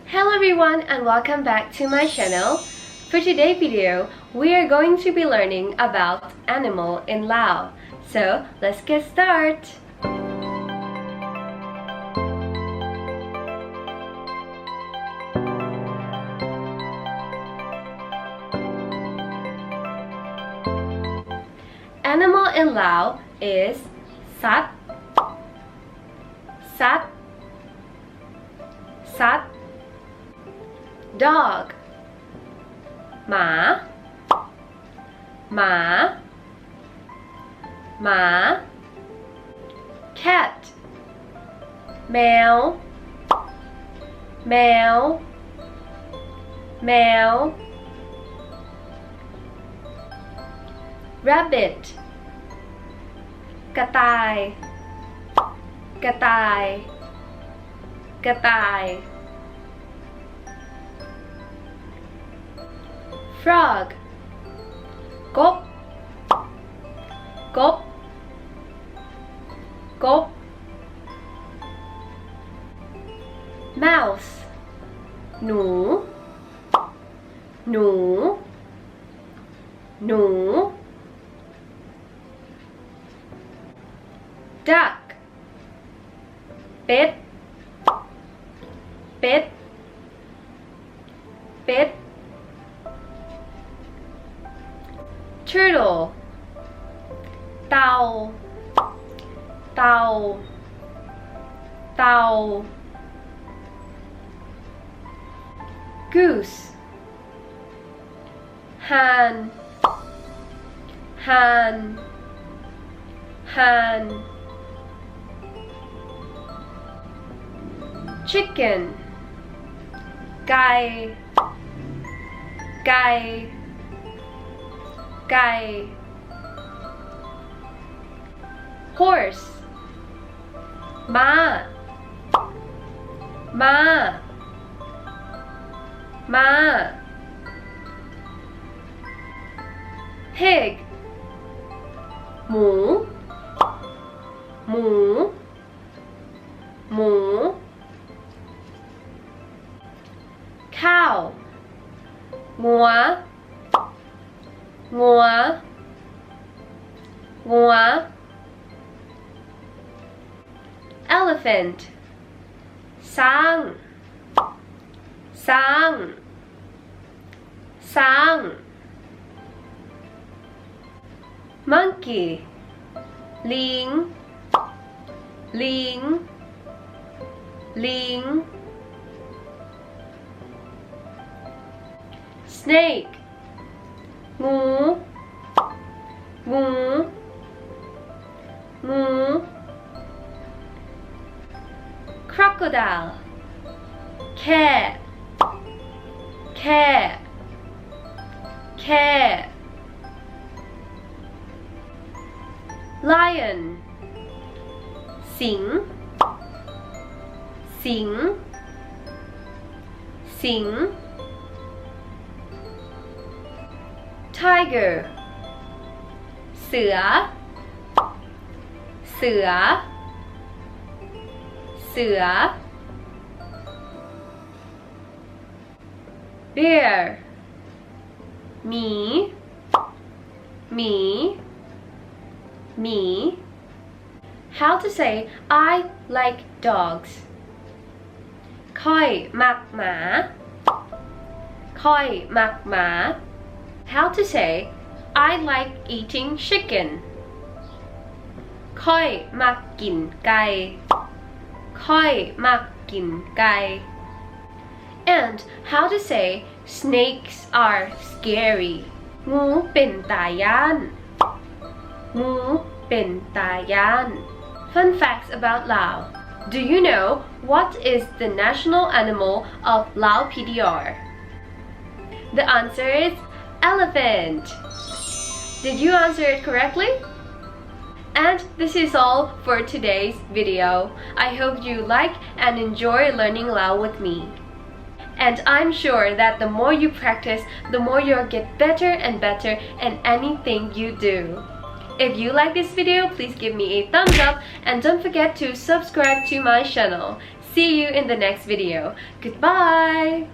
Hello everyone and welcome back to my channel. For today's video, we are going to be learning about animal in Lao. So let's get started. Animal in Lao is sat, sat, sat. Dog หมาหมาหมา Cat แมวแมวแมว Rabbit กระต่ายกระต่ายกระต่าย Frog กบกบกบ Mouse หนูหนูหนู Duck เป็ดเป็ดเป็ดTurtle เต่าเต่าเต่า Goose ห่านห่านห่าน Chicken ไก่ไก่ไก่ Horse ม้าม้าม้า Pig หมูหมูหมู Cow งัวงัวงัว Elephant ช้างช้างช้าง Monkey ลิงลิงลิง Snake งูงูงู Crocodile แค่แค่แค่ Lion สิงสิงสิง Tiger เสือเสือเสือ Bear หมีหมีหมี How to say I like dogs ค่อยมักหมาค่อยมักหมา How to say I like eating chicken ค่อยมักกินไก่ค่อยมักกินไก่ And how to say snakes are scary งูเป็นตาย้านงูเป็นตาย้าน Fun facts about Lao. Do you know what is the national animal of Lao PDR? The answer is elephant. Did you answer it correctly? And this is all for today's video. I hope you like and enjoy learning Lao with me. And I'm sure that the more you practice, the more you'll get better and better in anything you do. If you like this video, please give me a thumbs up and don't forget to subscribe to my channel. see you in the next video. Goodbye!